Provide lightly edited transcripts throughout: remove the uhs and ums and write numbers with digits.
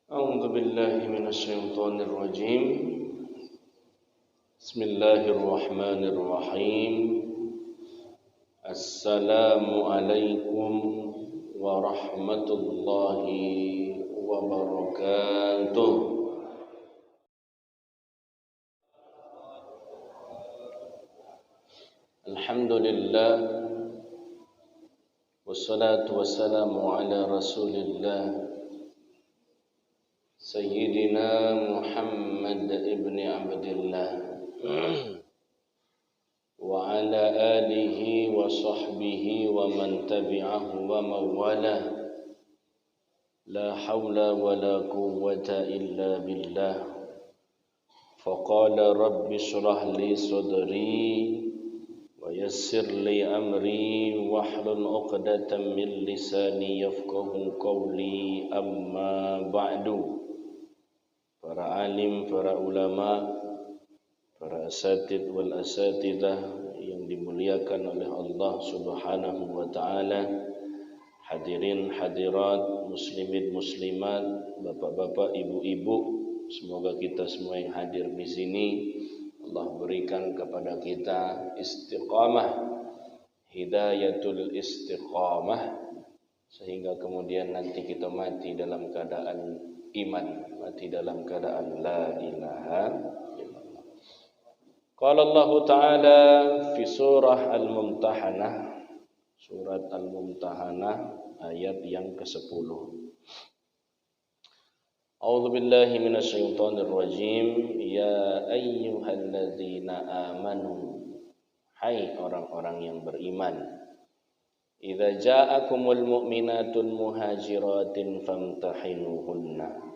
أعوذ بالله من الشيطان الرجيم بسم الله الرحمن الرحيم السلام عليكم ورحمة الله وبركاته. الحمد لله والصلاة والسلام على رسول الله سيدنا محمد ابن عبد الله وعلى آله وصحبه ومن تبعه ومن والاه لا حول ولا قوة إلا بالله فقال رب اشرح لي صدري ويسر لي أمري واحلل عقدة من لساني يفقه قولي أما بعد. Para alim, para ulama, para asatid wal asatidah yang dimuliakan oleh Allah Subhanahu wa taala, hadirin hadirat, muslimin muslimat, bapak-bapak, ibu-ibu, semoga kita semua yang hadir di sini Allah berikan kepada kita istiqamah, hidayatul istiqamah, sehingga kemudian nanti kita mati dalam keadaan iman, mati dalam keadaan la ilaha illallah. Qala Allah Ta'ala fi surah Al-Mumtahanah, surat Al-Mumtahanah ayat yang ke-10. A'udzu billahi minasyaitonir rajim. Ya ayyuhalladzina amanu, hai orang-orang yang beriman, idza ja'akumul mu'minatun muhajiratin famtahinuhunna,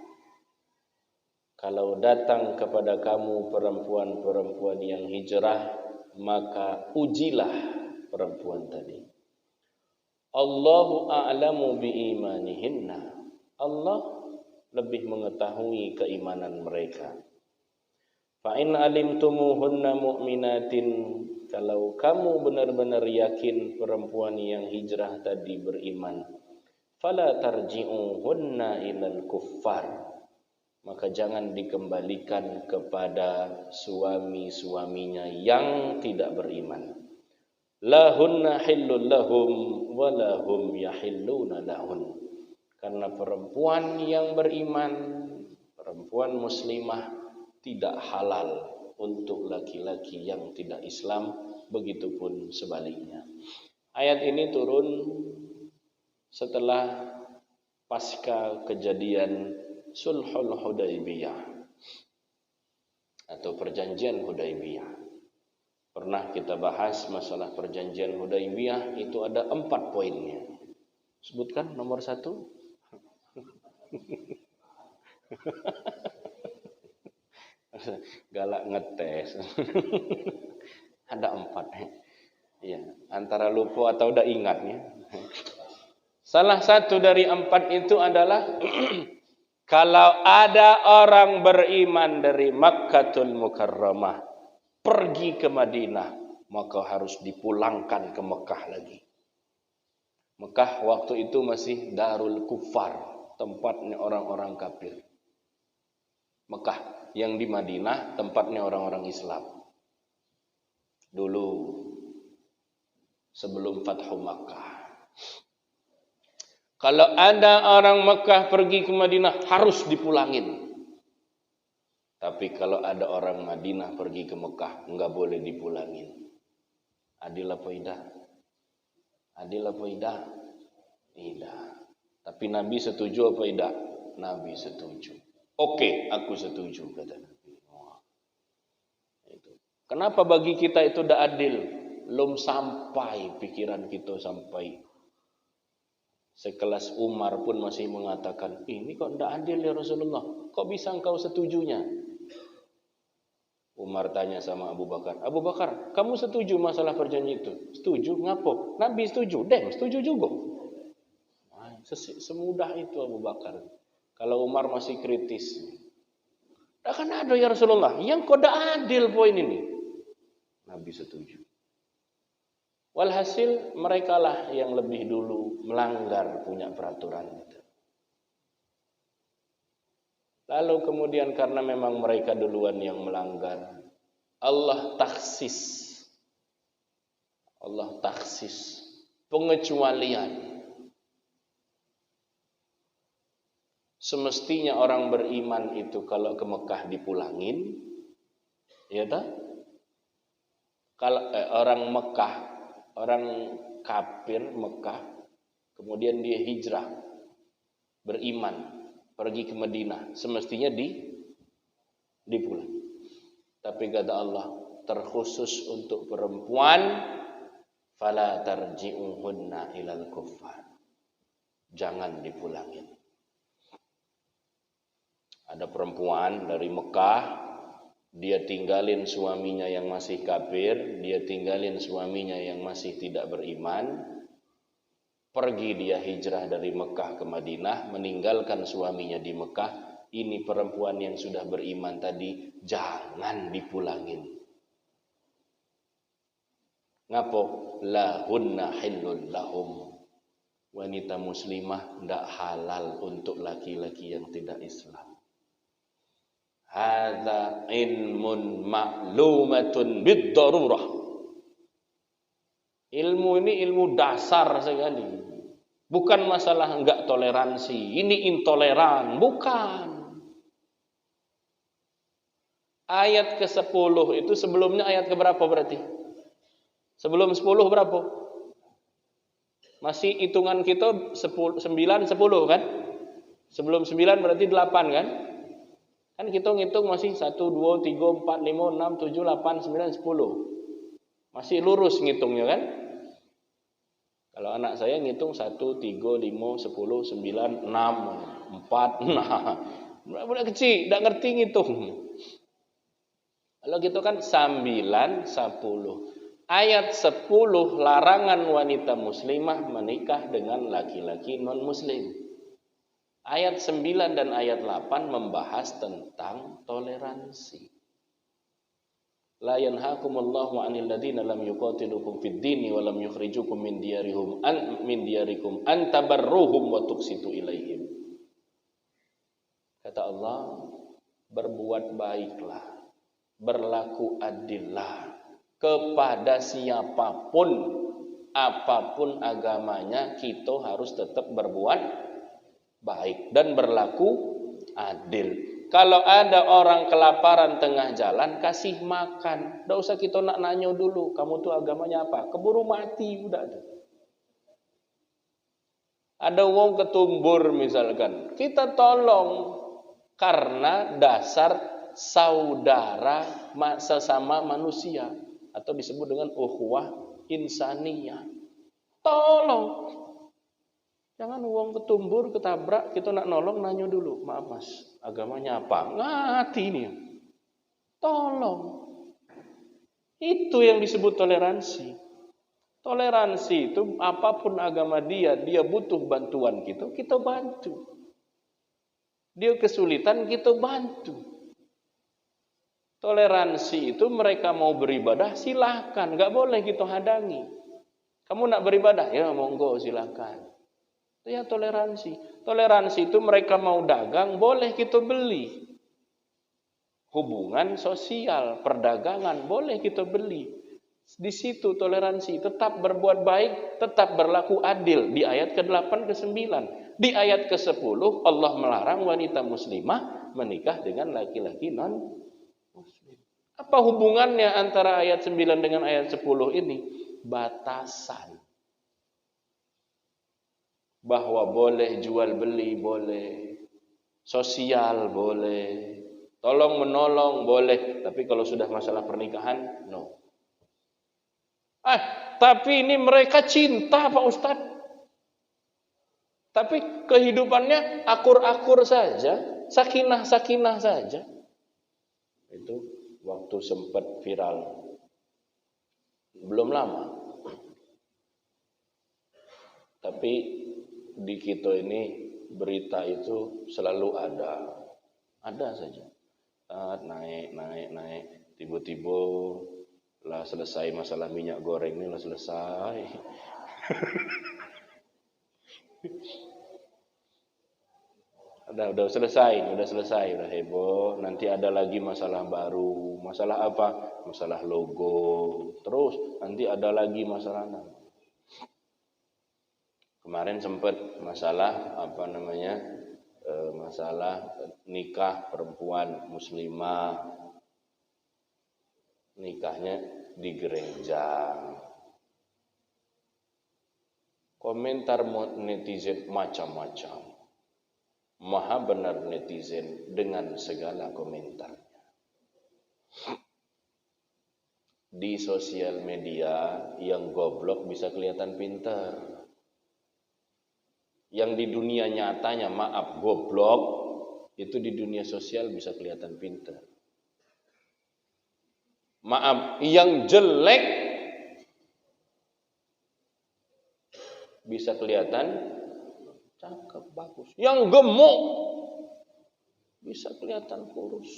kalau datang kepada kamu perempuan-perempuan yang hijrah, maka ujilah perempuan tadi. Allahu a'lamu biimanihinna, Allah lebih mengetahui keimanan mereka. Fa in alimtumuhunna mu'minatin, kalau kamu benar-benar yakin perempuan yang hijrah tadi beriman, fala tarji'uhunna ilal kuffar, maka jangan dikembalikan kepada suami-suaminya yang tidak beriman. Lahunna hillul lahum wa lahum yahilluna lahun, karena perempuan yang beriman, perempuan muslimah tidak halal untuk laki-laki yang tidak Islam, begitupun sebaliknya. Ayat ini turun setelah pasca kejadian Sulhul Hudaybiyah atau perjanjian Hudaybiyah. Pernah kita bahas masalah perjanjian Hudaybiyah, itu ada 4 poinnya. Sebutkan nomor 1. Galak ngetes. Ada 4. Ya, antara lupa atau udah ingatnya. Salah satu dari 4 itu adalah kalau ada orang beriman dari Makkatul Mukarramah pergi ke Madinah, maka harus dipulangkan ke Mekah lagi. Mekah waktu itu masih Darul Kuffar, tempatnya orang-orang kafir. Mekah yang di Madinah tempatnya orang-orang Islam. Dulu sebelum Fathu Makkah. Kalau ada orang Mekah pergi ke Madinah harus dipulangin. Tapi kalau ada orang Madinah pergi ke Mekah enggak boleh dipulangin. Adil apa tidak? Adil apa tidak? Tidak. Tapi Nabi setuju apa tidak? Nabi setuju. Oke, aku setuju, kata Nabi. Kenapa bagi kita itu tidak adil? Belum sampai pikiran kita sampai. Sekelas Umar pun masih mengatakan, ini kok tidak adil ya Rasulullah? Kok bisa engkau setujunya? Umar tanya sama Abu Bakar, Abu Bakar, kamu setuju masalah perjanjian itu? Setuju, ngapo? Nabi setuju, setuju juga. Semudah itu Abu Bakar. Kalau Umar masih kritis, tak kan ada ya Rasulullah, yang kok tidak adil poin ini. Nabi setuju. Walhasil mereka lah yang lebih dulu melanggar punya peraturan itu. Lalu kemudian karena memang mereka duluan yang melanggar, Allah taksis pengecualian. Semestinya orang beriman itu kalau ke Mekah dipulangin, ya toh? Kalau orang Mekah, orang kafir Mekah, kemudian dia hijrah, beriman, pergi ke Madinah, semestinya dipulang. Tapi kata Allah, terkhusus untuk perempuan, fala tarji'uhunna ilal kuffar. Jangan dipulangin. Ada perempuan dari Mekah, dia tinggalin suaminya yang masih kafir, dia tinggalin suaminya yang masih tidak beriman, pergi dia hijrah dari Mekah ke Madinah, meninggalkan suaminya di Mekah. Ini perempuan yang sudah beriman tadi, jangan dipulangin. Ngapo? Lahunna hillul lahum. Wanita muslimah tidak halal untuk laki-laki yang tidak Islam. Hadza ilmun ma'lumatun bid-darurah. Ilmu ini ilmu dasar sekali. Bukan masalah enggak toleransi, ini intoleran, bukan. Ayat ke-10 itu sebelumnya ayat ke-berapa berarti? Sebelum 10 berapa? Masih hitungan kita 9, 10 kan? Sebelum 9 berarti 8 kan? Kan kita ngitung masih 1, 2, 3, 4, 5, 6, 7, 8, 9, 10. Masih lurus ngitungnya kan? Kalau anak saya ngitung 1, 3, 5, 10, 9, 6, 4. Nah, budak kecil, tidak ngerti ngitung. Kalau gitu kan 9, 10. Ayat 10 larangan wanita muslimah menikah dengan laki-laki non-muslim. Ayat 9 dan ayat 8 membahas tentang toleransi. La yanhaakumullahu 'anil ladzina lam yuqatilukum fid dini wa lam yukhrijukum min diyarikum an tabarruhum wa tuqsitu ilaihim. Kata Allah, berbuat baiklah, berlaku adillah kepada siapapun, apapun agamanya, kita harus tetap berbuat baik dan berlaku adil. Kalau ada orang kelaparan tengah jalan, kasih makan. Tidak usah kita nak nanya dulu, kamu tuh agamanya apa? Keburu mati udah tuh. Ada wong ketumbur misalkan, kita tolong karena dasar saudara sesama manusia atau disebut dengan ukhuwah insaniyah. Tolong. Jangan uang ketumbur, ketabrak, kita nak nolong, nanya dulu. Maaf mas, agamanya apa? Ngati nih. Tolong. Itu yang disebut toleransi. Toleransi itu apapun agama dia butuh bantuan kita bantu. Dia kesulitan, kita bantu. Toleransi itu mereka mau beribadah, silakan. Gak boleh kita hadangi. Kamu nak beribadah? Ya monggo silakan. Itu ya toleransi. Toleransi itu mereka mau dagang, boleh kita beli. Hubungan sosial, perdagangan, boleh kita beli. Di situ toleransi, tetap berbuat baik, tetap berlaku adil. Di ayat ke-8 ke-9. Di ayat ke-10 Allah melarang wanita muslimah menikah dengan laki-laki non-muslim. Apa hubungannya antara ayat 9 dengan ayat 10 ini? Batasan. Bahwa boleh jual beli, boleh sosial, boleh tolong menolong, boleh. Tapi kalau sudah masalah pernikahan, no. Tapi ini mereka cinta Pak Ustadz. Tapi kehidupannya akur-akur saja, sakinah-sakinah saja. Itu waktu sempat viral. Belum lama. Tapi di kita ini berita itu selalu ada saja. Naik. Tiba-tiba lah selesai masalah minyak goreng ini lah selesai. Udah selesai, udah heboh. Nanti ada lagi masalah baru. Masalah apa? Masalah logo. Terus nanti ada lagi masalah. Kemarin sempat masalah apa namanya? Masalah nikah perempuan muslimah. Nikahnya di gereja. Komentar netizen macam-macam. Maha benar netizen dengan segala komentarnya. Di sosial media yang goblok bisa kelihatan pintar. Yang di dunia nyatanya maaf goblok, itu di dunia sosial bisa kelihatan pintar. Maaf, yang jelek bisa kelihatan cakep, bagus. Yang gemuk bisa kelihatan kurus.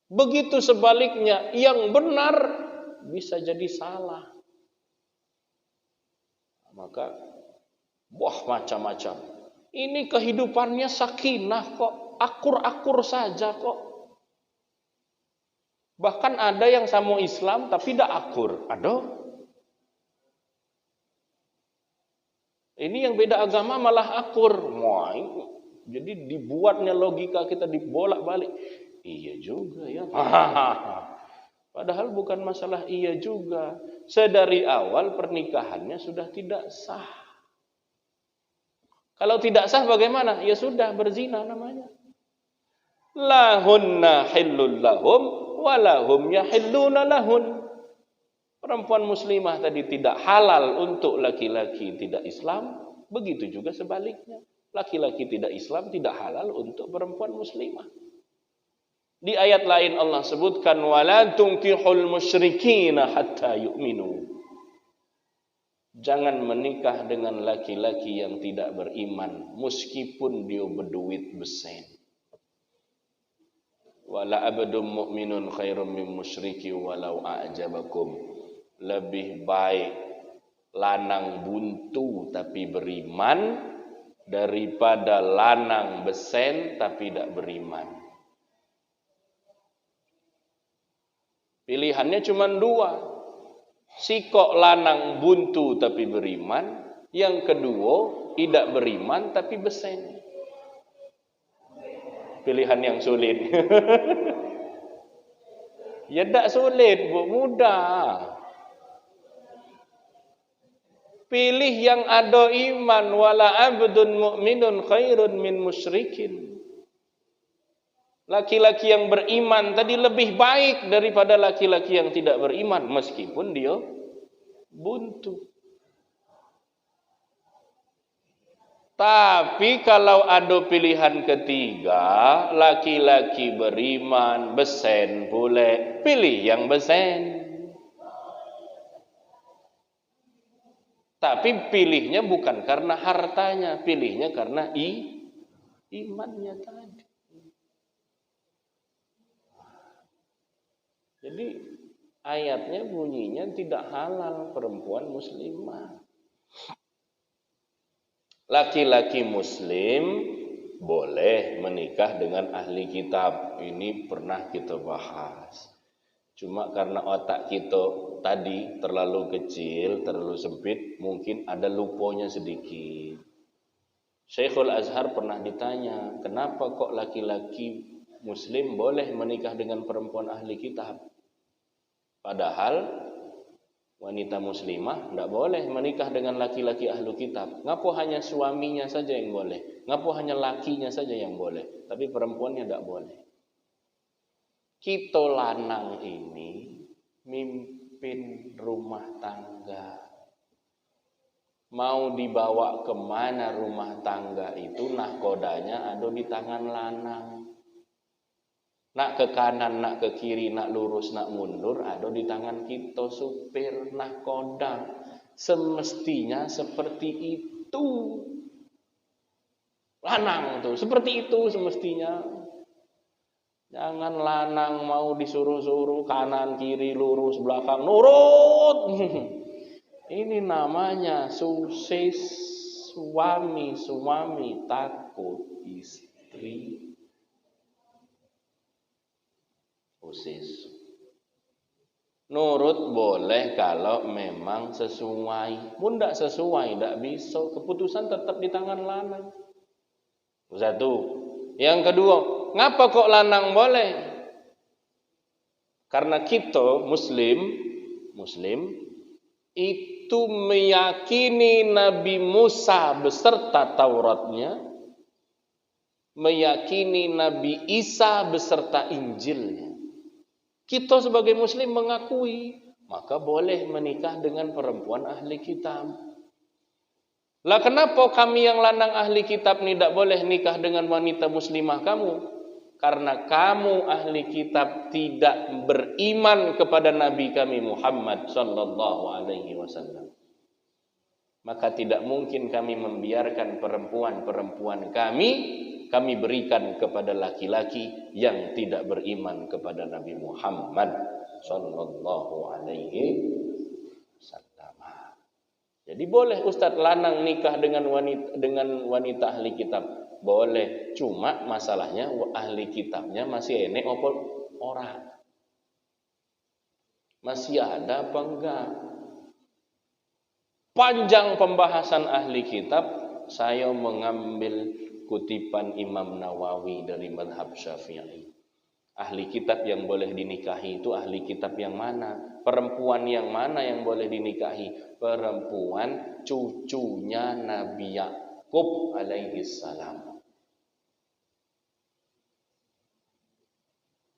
Begitu sebaliknya, yang benar bisa jadi salah. Maka, macam-macam. Ini kehidupannya sakinah kok, akur-akur saja kok. Bahkan ada yang sama Islam tapi tidak akur. Aduh. Ini yang beda agama malah akur. Wah, jadi dibuatnya logika kita dibolak-balik. Iya juga ya. Padahal bukan masalah iya juga. Sedari awal pernikahannya sudah tidak sah. Kalau tidak sah bagaimana? Ya sudah berzina namanya. Lahunna hillul lahum walahum yahilluna lahun. Perempuan muslimah tadi tidak halal untuk laki-laki tidak Islam, begitu juga sebaliknya. Laki-laki tidak Islam tidak halal untuk perempuan muslimah. Di ayat lain Allah sebutkan wala tunkihul musyrikina hatta yu'minu. Jangan menikah dengan laki-laki yang tidak beriman meskipun dia berduit besen. Wala abdum mu'minun khairum min musyriki walau a'jabakum. Lebih baik lanang buntu tapi beriman daripada lanang besen tapi tidak beriman. Pilihannya cuma dua. Sikok lanang buntu tapi beriman, yang kedua tidak beriman tapi besen. Pilihan yang sulit. Ya tidak sulit, Bu, mudah. Pilih yang ada iman, wala abdun mu'minun khairun min musyrikin. Laki-laki yang beriman tadi lebih baik daripada laki-laki yang tidak beriman meskipun dia buntu. Tapi kalau ada pilihan ketiga, laki-laki beriman, besen boleh, pilih yang besen. Tapi pilihnya bukan karena hartanya, pilihnya karena imannya tadi. Jadi ayatnya bunyinya tidak halal perempuan muslimah. Laki-laki muslim boleh menikah dengan ahli kitab. Ini pernah kita bahas. Cuma karena otak kita tadi terlalu kecil, terlalu sempit, mungkin ada lupanya sedikit. Syekhul Azhar pernah ditanya, kenapa kok laki-laki muslim boleh menikah dengan perempuan ahli kitab? Padahal wanita muslimah tidak boleh menikah dengan laki-laki ahli kitab. Ngapo hanya suaminya saja yang boleh? Ngapo hanya lakinya saja yang boleh? Tapi perempuannya tidak boleh. Kita lanang ini mimpin rumah tangga. Mau dibawa kemana rumah tangga itu nahkodanya ada di tangan lanang. Nak ke kanan, nak ke kiri, nak lurus, nak mundur ada di tangan kita supir nahkoda. Semestinya seperti itu. Lanang tuh seperti itu semestinya. Jangan lanang mau disuruh-suruh kanan, kiri, lurus, belakang, nurut. Ini namanya sukses suami takut istri usis. Nurut boleh kalau memang sesuai. Pun tidak sesuai, tidak bisa. Keputusan tetap di tangan lanang. Satu. Yang kedua, ngapa kok lanang boleh? Karena kita Muslim itu meyakini Nabi Musa beserta Tauratnya, meyakini Nabi Isa beserta Injilnya. Kita sebagai Muslim mengakui, maka boleh menikah dengan perempuan ahli kitab. Lah kenapa kami yang lanang ahli kitab ini tidak boleh nikah dengan wanita muslimah kamu? Karena kamu ahli kitab tidak beriman kepada Nabi kami Muhammad sallallahu alaihi wasallam. Maka tidak mungkin kami membiarkan perempuan-perempuan kami berikan kepada laki-laki yang tidak beriman kepada Nabi Muhammad sallallahu alaihi wasallam. Jadi boleh Ustadz lanang nikah dengan wanita ahli kitab, boleh. Cuma masalahnya ahli kitabnya masih enek apa orang? Masih ada apa enggak? Panjang pembahasan ahli kitab, saya mengambil kutipan Imam Nawawi dari madhab Syafi'i. Ahli kitab yang boleh dinikahi itu ahli kitab yang mana? Perempuan yang mana yang boleh dinikahi? Perempuan cucunya Nabi Yakub alaihi salam.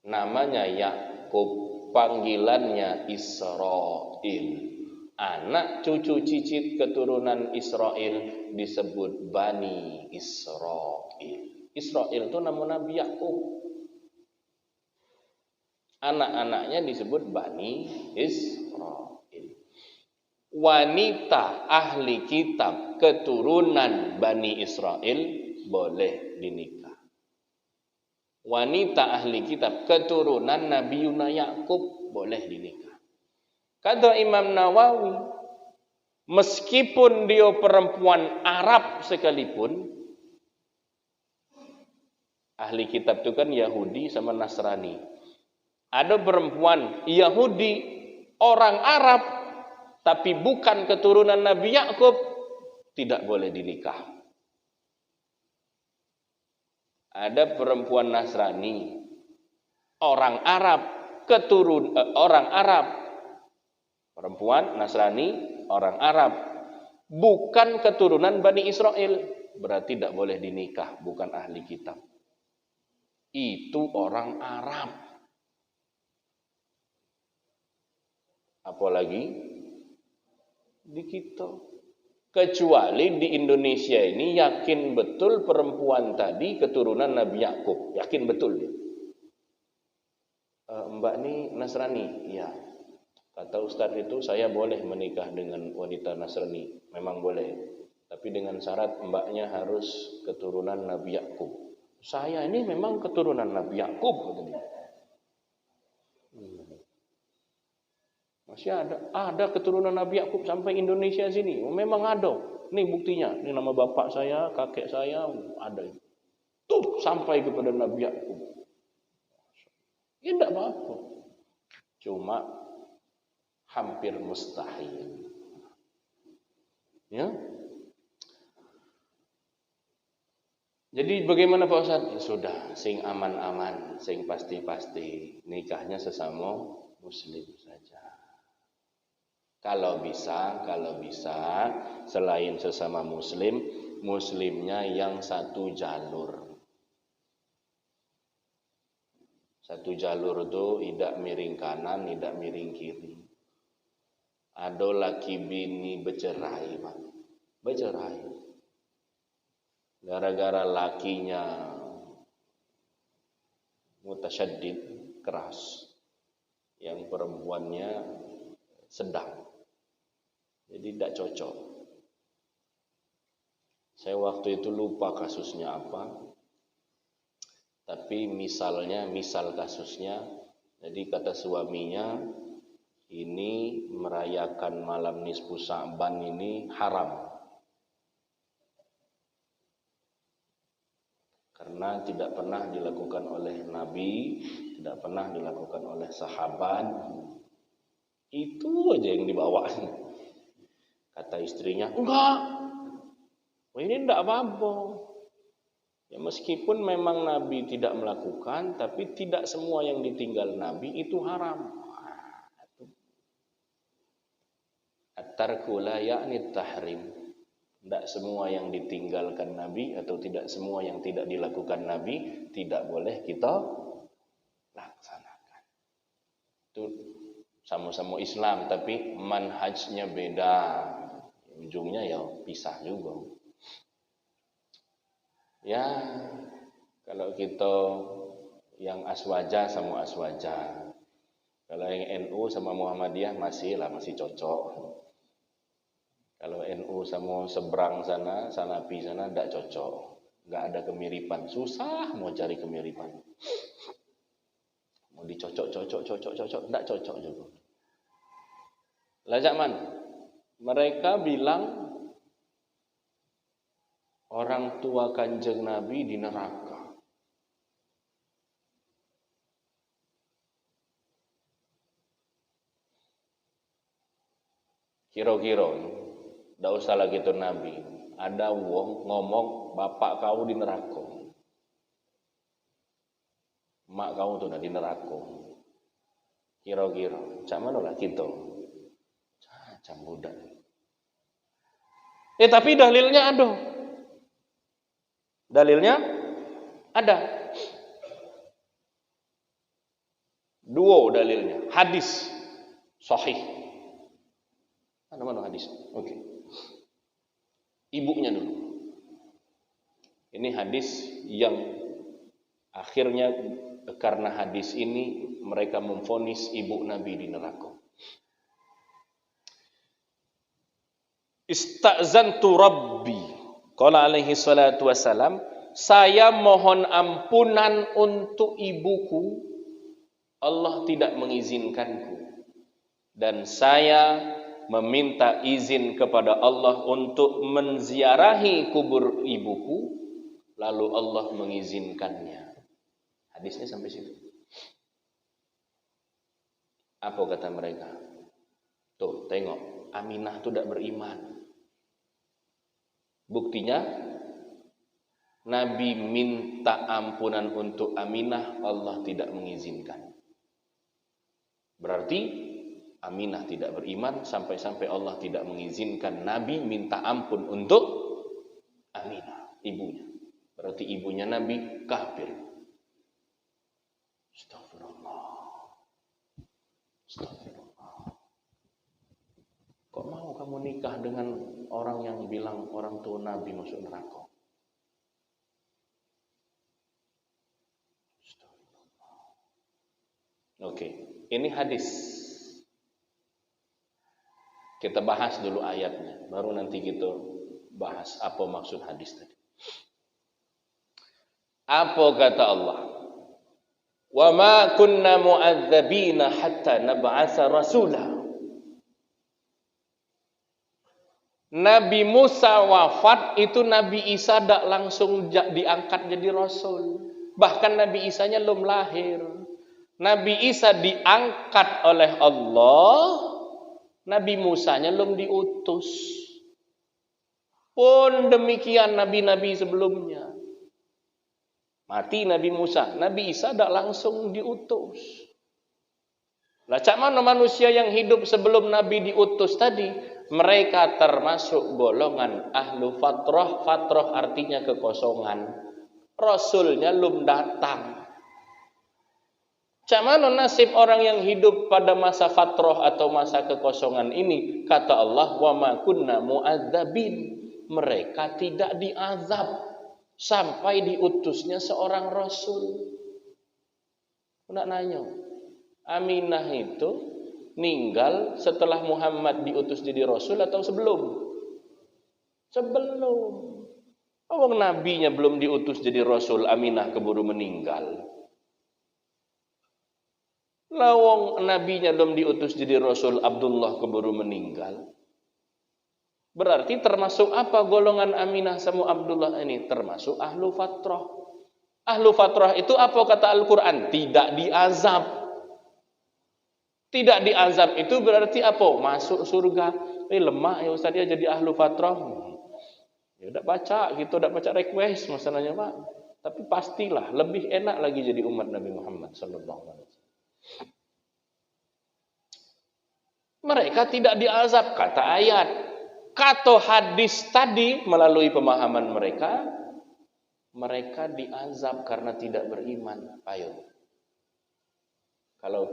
Namanya Yakub, panggilannya Israil. Anak cucu cicit keturunan Israel disebut Bani Israil. Israil itu nama Nabi Yakub. Anak-anaknya disebut Bani Israil. Wanita ahli kitab keturunan Bani Israil boleh dinikah. Wanita ahli kitab keturunan Nabi Yakub boleh dinikah. Kata Imam Nawawi, meskipun dia perempuan Arab sekalipun, ahli kitab itu kan Yahudi sama Nasrani. Ada perempuan Yahudi, orang Arab, tapi bukan keturunan Nabi Yakub, tidak boleh dinikah. Ada perempuan Nasrani, orang Arab, perempuan Nasrani, orang Arab, bukan keturunan Bani Israel, berarti tidak boleh dinikah, bukan ahli kitab. Itu orang Arab. Apalagi di kita. Kecuali di Indonesia ini yakin betul perempuan tadi keturunan Nabi Yakub. Yakin betul dia. Mbak ini Nasrani. Ya. Kata Ustadz itu saya boleh menikah dengan wanita Nasrani. Memang boleh. Tapi dengan syarat mbaknya harus keturunan Nabi Yakub. Saya ini memang keturunan Nabi Yakub. Masih ada keturunan Nabi Yakub sampai Indonesia sini. Memang ada. Ini buktinya. Ini nama bapak saya, kakek saya, ada. Tuh sampai kepada Nabi Yakub. Ya tidak apa-apa. Cuma hampir mustahil. Ya. Jadi bagaimana Pak Ustadz? Ya sudah, sing aman-aman, sing pasti-pasti. Nikahnya sesama Muslim saja. Kalau bisa, selain sesama Muslim, Muslimnya yang satu jalur. Satu jalur itu tidak miring kanan, tidak miring kiri. Ada laki bini bercerai, Pak. Bercerai. Gara-gara lakinya mutasyaddid, keras. Yang perempuannya sedang. Jadi tidak cocok. Saya waktu itu lupa kasusnya apa. Tapi misal kasusnya, jadi kata suaminya, ini merayakan malam nisfu Sa'ban ini haram. Karena tidak pernah dilakukan oleh Nabi, tidak pernah dilakukan oleh sahabat. Itu aja yang dibawa. Kata istrinya, enggak, ini enggak apa-apa. Ya meskipun memang Nabi tidak melakukan, tapi tidak semua yang ditinggal Nabi itu haram. At-tarku la ya'ni tahrim. Tidak semua yang ditinggalkan Nabi atau tidak semua yang tidak dilakukan Nabi tidak boleh kita laksanakan. Itu sama-sama Islam tapi manhajnya beda. Ujungnya ya pisah juga. Ya, kalau kita yang aswaja sama aswaja. Kalau yang NU sama Muhammadiyah masih cocok. Kalau NU sama seberang sana, Salafi sana tidak cocok. Enggak ada kemiripan, susah mau cari kemiripan. Mau dicocok, tidak cocok juga. Lah zaman mereka bilang orang tua Kanjeng Nabi di neraka. Kira-kira, tidak usah lagi itu Nabi. Ada wong ngomong bapak kau di neraka, mak kau tuh di neraka. Kira-kira, cak mana lah kita? Cak budak. Tapi dalilnya ada. Dalilnya ada. Dua dalilnya. Hadis sahih. Mana hadis? Oke. Ibunya dulu. Ini hadis yang akhirnya karena hadis ini mereka memvonis ibu Nabi di neraka. Istazantu Rabbi, qala alaihi salatu wassalam, saya mohon ampunan untuk ibuku, Allah tidak mengizinkanku, dan saya meminta izin kepada Allah untuk menziarahi kubur ibuku, lalu Allah mengizinkannya. Hadisnya sampai situ. Apa kata mereka? Tuh, tengok, Aminah itu tidak beriman. Buktinya, Nabi minta ampunan untuk Aminah, Allah tidak mengizinkan. Berarti Aminah tidak beriman sampai-sampai Allah tidak mengizinkan Nabi minta ampun untuk Aminah, ibunya. Berarti ibunya Nabi kafir. Astagfirullah. Kok mau kamu nikah dengan orang yang bilang orang tua Nabi masuk neraka? Oke, ini hadis. Kita bahas dulu ayatnya, baru nanti kita bahas apa maksud hadis tadi. Apa kata Allah? Wa ma kunna mu'adzabina hatta nab'atsa rasula. Nabi Musa wafat, itu Nabi Isa tidak langsung diangkat jadi Rasul. Bahkan Nabi Isanya belum lahir. Nabi Isa diangkat oleh Allah, Nabi Musanya belum diutus. Pun demikian Nabi-Nabi sebelumnya. Mati Nabi Musa, Nabi Isa tidak langsung diutus. Lah cak mana manusia yang hidup sebelum Nabi diutus tadi? Mereka termasuk golongan ahlu fatrah. Fatrah artinya kekosongan. Rasulnya belum datang. Cak mana nasib orang yang hidup pada masa fatrah atau masa kekosongan ini? Kata Allah, wa ma kunna mu'adzabin. Mereka tidak diazab sampai diutusnya seorang Rasul. Nak nanya, Aminah itu meninggal setelah Muhammad diutus jadi Rasul atau sebelum? Sebelum. Orang nabinya belum diutus jadi Rasul, Aminah keburu meninggal. Lawang nabinya belum diutus jadi Rasul, Abdullah keburu meninggal. Berarti termasuk apa golongan Aminah sama Abdullah ini? Termasuk ahlu fatrah. Ahlu fatrah itu apa kata Al-Quran? Tidak diazab. Tidak diazab itu berarti apa? Masuk surga. Lemah ya Ustaz, dia jadi ahlu fatrah. Ya udah baca gitu, udah baca request masalahnya Pak. Tapi pastilah lebih enak lagi jadi umat Nabi Muhammad sallallahu alaihi wasallam. Mereka tidak diazab kata ayat. Kata hadis tadi melalui pemahaman mereka, mereka diazab karena tidak beriman. Ayo. Kalau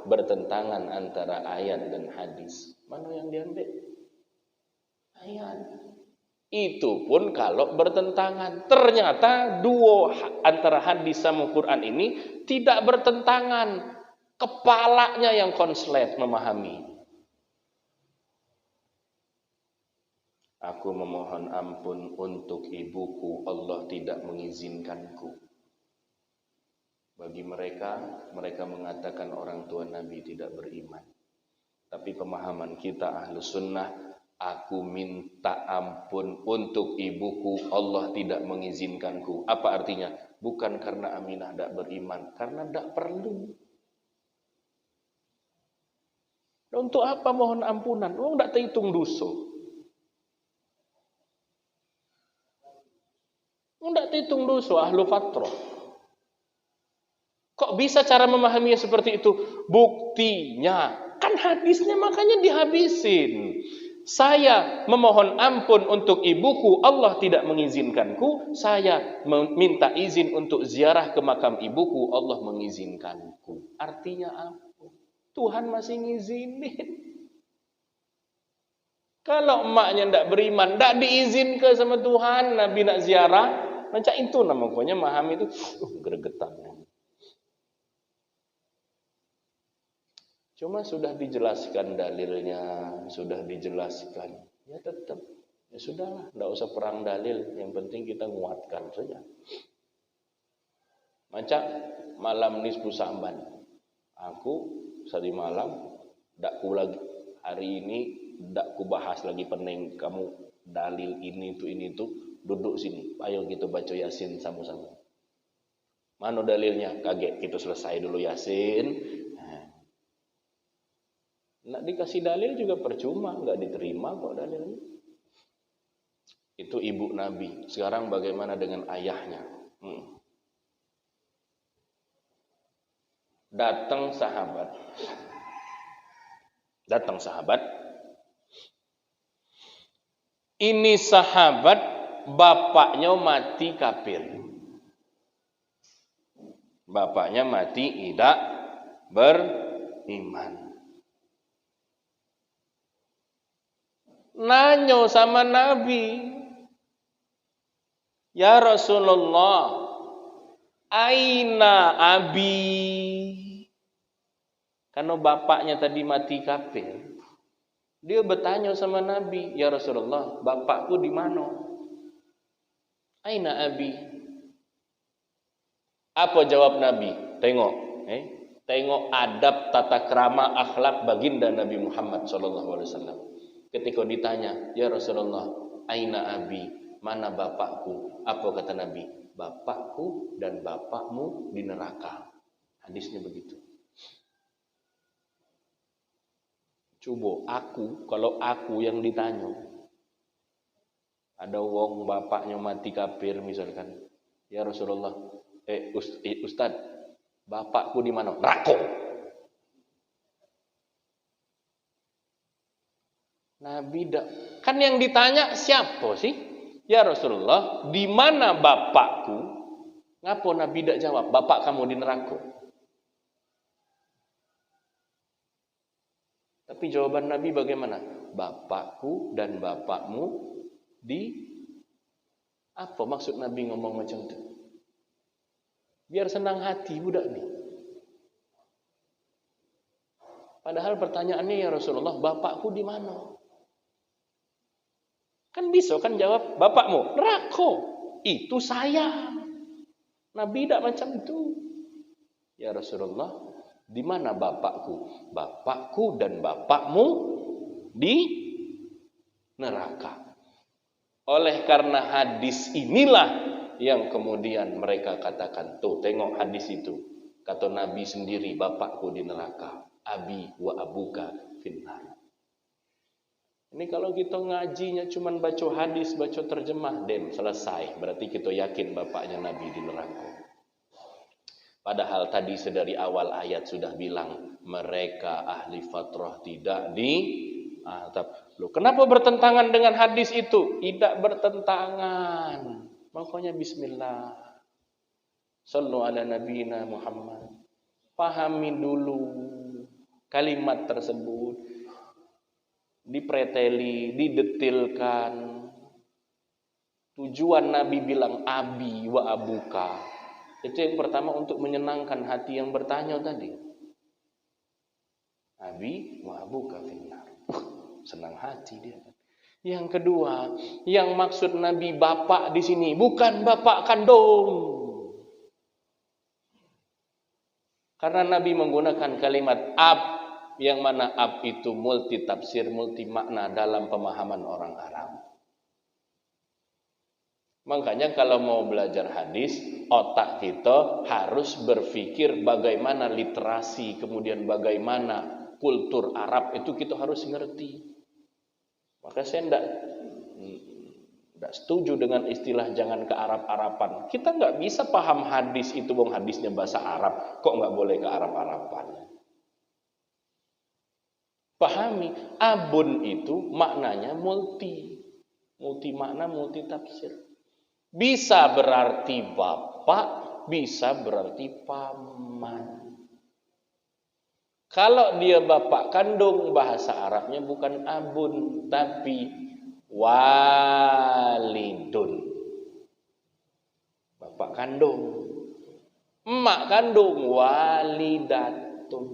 bertentangan antara ayat dan hadis, mana yang diambil? Ayat. Itu pun kalau bertentangan. Ternyata duo antara hadis sama Quran ini tidak bertentangan. Kepalanya yang konslet memahami. Aku memohon ampun untuk ibuku, Allah tidak mengizinkanku. Bagi mereka mengatakan orang tua Nabi tidak beriman. Tapi pemahaman kita ahlu sunnah, aku minta ampun untuk ibuku, Allah tidak mengizinkanku. Apa artinya? Bukan karena Aminah tidak beriman, karena tidak perlu. Untuk apa mohon ampunan? Orang tidak terhitung dosa. Orang tidak terhitung dosa, ahlu fatrah. Kok bisa cara memahaminya seperti itu? Buktinya, kan hadisnya makanya dihabisin. Saya memohon ampun untuk ibuku, Allah tidak mengizinkanku. Saya minta izin untuk ziarah ke makam ibuku, Allah mengizinkanku. Artinya apa? Tuhan masih ngizinin. Kalau emaknya tidak beriman, tidak diizinkan sama Tuhan, Nabi nak ziarah, macam itu namanya memahami itu. Gregetan. Cuma sudah dijelaskan dalilnya, sudah dijelaskan. Ya tetap, ya sudahlah, tidak usah perang dalil. Yang penting kita nguatkan saja. Macam malam nisfu Sa'ban. Aku tadi malam, tidak ku lagi hari ini, tidak ku bahas lagi pening kamu dalil ini itu, duduk sini. Ayo kita baca Yasin sama-sama. Mana dalilnya? Kaget, kita selesai dulu Yasin. Nak dikasih dalil juga percuma, nggak diterima kok dalilnya. Itu ibu Nabi. Sekarang bagaimana dengan ayahnya? Datang sahabat. Ini sahabat bapaknya mati kafir. Bapaknya mati tidak beriman. Nanya sama Nabi, ya Rasulullah, aina abi? Karena bapaknya tadi mati kafir, dia bertanya sama Nabi, ya Rasulullah, bapakku di mana? Aina abi? Apa jawab Nabi? Tengok adab tata krama akhlak baginda Nabi Muhammad SAW. Ketika ditanya, ya Rasulullah, aina abi? Mana bapakku? Apa kata Nabi? Bapakku dan bapakmu di neraka. Hadisnya begitu. Coba kalau aku yang ditanya, ada wong bapaknya mati kafir misalkan, ya Rasulullah, Ustad, bapakku di mana? Neraka. Nabi kan yang ditanya siapa sih? Ya Rasulullah, di mana bapakku? Ngapa Nabi tidak jawab? Bapak kamu di neraka. Tapi jawaban Nabi bagaimana? Bapakku dan bapakmu di apa maksud Nabi ngomong macam itu? Biar senang hati budak nih. Padahal pertanyaannya ya Rasulullah, bapakku di mana? Kan bisa kan jawab, bapakmu neraka. Itu saya. Nabi tidak macam itu. Ya Rasulullah, di mana bapakku? Bapakku dan bapakmu di neraka. Oleh karena hadis inilah yang kemudian mereka katakan, tuh tengok hadis itu. Kata Nabi sendiri, bapakku di neraka. Abi wa abuka finnar. Ini kalau kita ngajinya cuman baca hadis, baca terjemah, selesai. Berarti kita yakin bapaknya Nabi di neraka. Padahal tadi sedari awal ayat sudah bilang, mereka ahli fatrah tidak di atap. Loh, kenapa bertentangan dengan hadis itu? Tidak bertentangan. Makanya bismillah. Sallu ala nabiyina Muhammad. Pahami dulu kalimat tersebut. Dipreteli, didetilkan. Tujuan Nabi bilang abi wa abuka. Itu yang pertama untuk menyenangkan hati yang bertanya tadi. Abi wa abuka finnar. Senang hati dia. Yang kedua, yang maksud Nabi bapak di sini bukan bapak kandung. Karena Nabi menggunakan kalimat ab, yang mana ab itu multi tafsir, multi makna dalam pemahaman orang Arab. Makanya kalau mau belajar hadis, otak kita harus berpikir bagaimana literasi, kemudian bagaimana kultur Arab itu kita harus ngerti. Maka saya tidak setuju dengan istilah jangan ke Arab-Arapan. Kita nggak bisa paham hadis itu, bang hadisnya bahasa Arab, kok nggak boleh ke Arab-Arapan? Pahami, abun itu maknanya multi makna, multi tafsir. Bisa berarti bapak, bisa berarti paman. Kalau dia bapak kandung, bahasa Arabnya bukan abun, tapi walidun. Bapak kandung. Emak kandung, walidatun.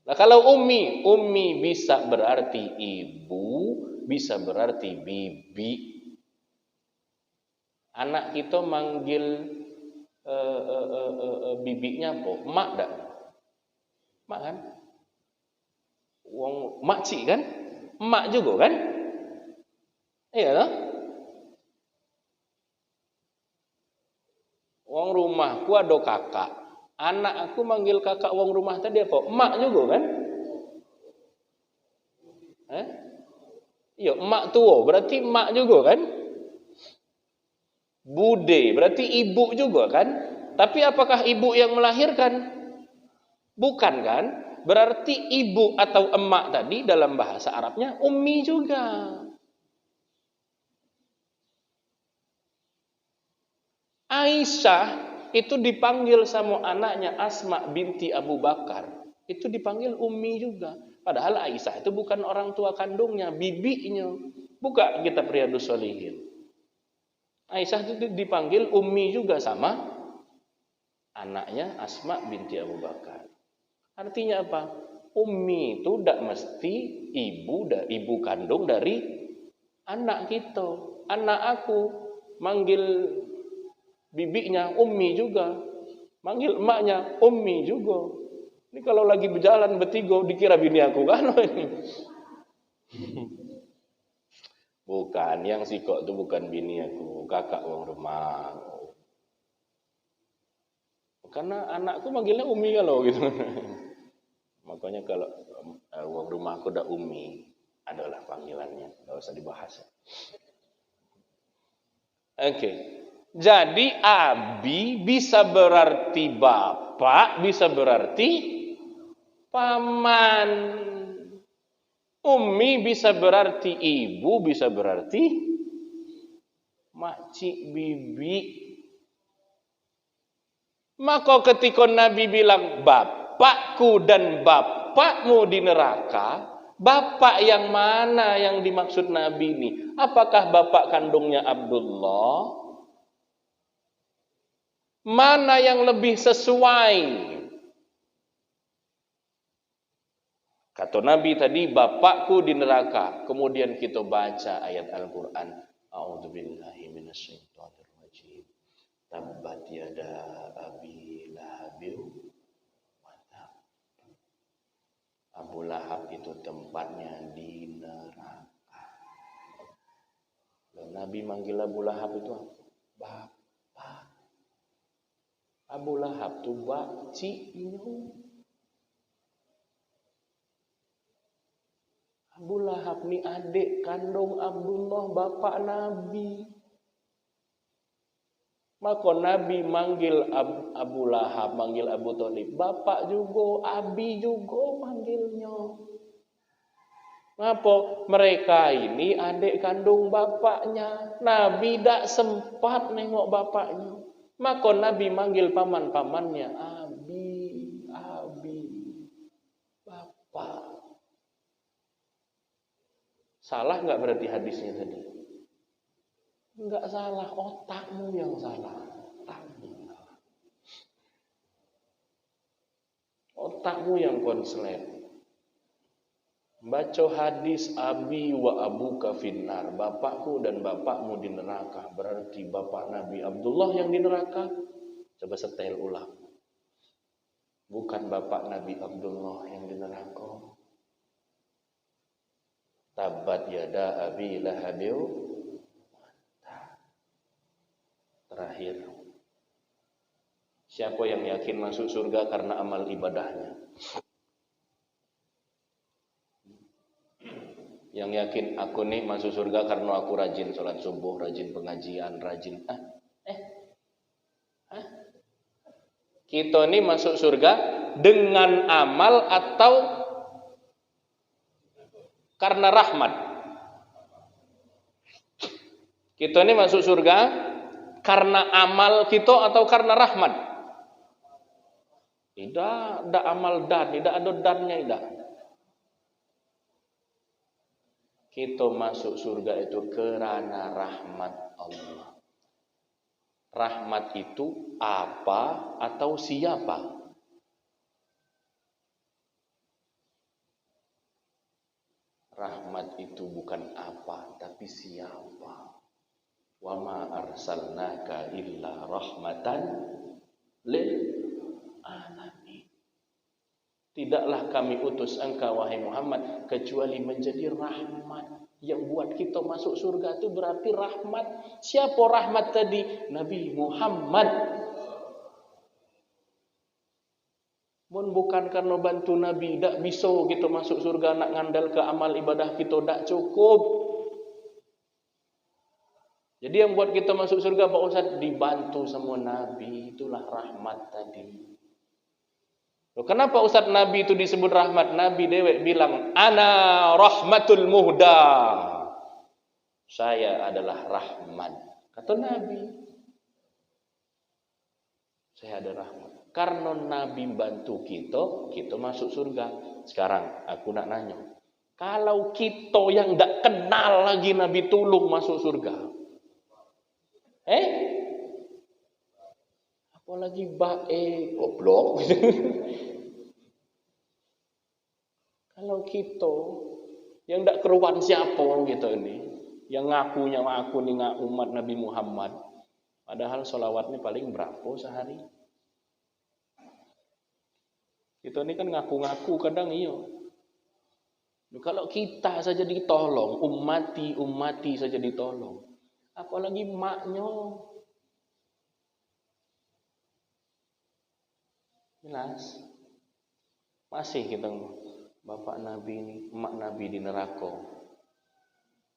Nah kalau ummi bisa berarti ibu, bisa berarti bibi. Anak kita manggil bibinya apa? Mak dak? Mak kan? Wong makcik kan? Mak juga kan? Iya toh? Wong rumahku ada kakak. Anak aku manggil kakak wong rumah tadi apa? Mak juga kan? Iya, emak tua berarti mak juga kan? Bude berarti ibu juga kan? Tapi apakah ibu yang melahirkan? Bukan kan? Berarti ibu atau emak tadi dalam bahasa Arabnya ummi juga. Aisyah itu dipanggil sama anaknya Asma binti Abu Bakar. Itu dipanggil ummi juga. Padahal Aisyah itu bukan orang tua kandungnya, bibinya. Buka kitab Riyadhus Shalihin. Aisyah itu dipanggil ummi juga sama anaknya Asma binti Abu Bakar. Artinya apa? Ummi itu tidak mesti ibu kandung dari anak kita. Anak aku manggil bibinya ummi juga, manggil emaknya ummi juga. Ini kalau lagi berjalan bertiga dikira bini aku kan ini. Bukan, yang sikok itu bukan bini aku, kakak wong rumah. Karena anakku manggilnya umi kalau gitu. Makanya kalau wong rumah aku udah umi, adalah panggilannya, enggak usah dibahas. Oke. Jadi abi bisa berarti bapak, bisa berarti paman. Ummi bisa berarti ibu, bisa berarti makcik, bibi. Maka ketika Nabi bilang bapakku dan bapakmu di neraka, bapak yang mana yang dimaksud Nabi ini? Apakah bapak kandungnya Abdullah? Mana yang lebih sesuai? Kata Nabi tadi, bapakku di neraka. Kemudian kita baca ayat Al-Quran. A'udzubillahi minasyaitonir rajim. Tabbat yada abi lahabil wa tab. Abu Lahab itu tempatnya di neraka. Dan Nabi manggil Abu Lahab itu apa? Bapak. Abu Lahab tuh bakcinya. Abu Lahab nih adik kandung Abdullah, bapak Nabi. Maka Nabi manggil Abu Lahab, manggil Abu Thalib, bapak juga, abi juga manggilnya. Ngapa? Mereka ini adik kandung bapaknya. Nabi tidak sempat nengok bapaknya. Maka Nabi manggil paman-pamannya, abi, bapak. Salah nggak berarti hadisnya tadi? Enggak salah, otakmu yang salah. Otakmu yang konslet. Baca hadis abi wa abuka finnar, bapakku dan bapakmu di neraka. Berarti bapak Nabi Abdullah yang di neraka. Coba setel ulang. Bukan bapak Nabi Abdullah yang di neraka. Tabat yada abi lahabiu. Terakhir, siapa yang yakin masuk surga karena amal ibadahnya? Yang yakin aku nih masuk surga karena aku rajin sholat subuh, rajin pengajian, rajin Kita nih masuk surga dengan amal atau karena rahmat? Kita nih masuk surga karena amal kita atau karena rahmat? Tidak ada amal dan, tidak ada dannya, tidak. Kita masuk surga itu karena rahmat Allah. Rahmat itu apa atau siapa? Rahmat itu bukan apa, tapi siapa. Wa ma arsalnaka illa rahmatan lil alamin. Tidaklah kami utus engkau wahai Muhammad kecuali menjadi rahmat. Yang buat kita masuk surga itu berarti rahmat. Siapa rahmat tadi? Nabi Muhammad. Mun bukan karena bantu Nabi, tak bisa kita masuk surga. Nak ngandal ke amal ibadah kita tak cukup. Jadi yang buat kita masuk surga Pak Ustaz dibantu sama Nabi, itulah rahmat tadi. Loh, kenapa Ustaz Nabi itu disebut rahmat? Nabi dewek bilang, ana rahmatul muhda. Saya adalah rahmat. Kata Nabi. Saya ada rahmat. Karena Nabi bantu kita, kita masuk surga. Sekarang aku nak nanya. Kalau kita yang tak kenal lagi Nabi tolong masuk surga. Apalagi goblok. Kalau kita yang tidak keruan siapa gitu ini, yang ngakunya aku nih umat Nabi Muhammad, padahal sholawatnya paling berapa sehari? Kita ini kan ngaku-ngaku kadang iya. Kalau kita saja ditolong, umati saja ditolong. Apalagi maknya. Jelas. Masih kita bapak Nabi ini, emak Nabi di neraka.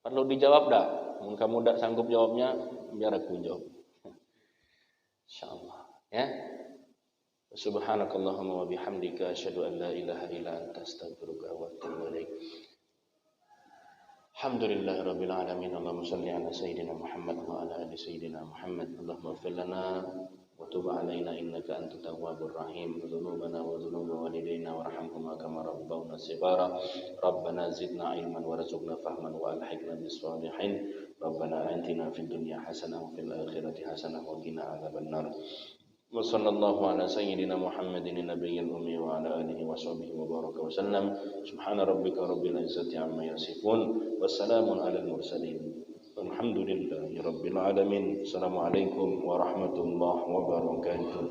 Perlu dijawab dah? Mungkin kamu tak sanggup jawabnya, biar aku jawab. Insyaallah, ya. Subhanakallahumma wa bihamdika asyhadu an la ilaha illa anta astaghfiruka wa atubu ilaik. Alhamdulillahirabbil alamin. Allahumma shalli ala sayyidina Muhammad wa ala ali sayyidina Muhammad. Allahumma ighfir lana wa tub alaina innaka antat tawwabur rahim. Dzunubana wa dzunuba walidayna warhamhuma kama rabbawna shighara. Rabbana zidna ilman warzuqna fahman wa alhiqna bis shalihin. Rabbana atina fid dunya hasanah wa fil akhirati hasanah wa qina adzabannar. Wa sallallahu ala sayyidina Muhammadin nabiyil ummi wa ala alihi wa sahbihi wa baraka wa sallam. Subhana rabbika rabbil izzati amma yasifun. Wassalamun alal mursalin. Alhamdulillahi rabbil alamin. Assalamualaikum warahmatullahi wabarakatuh.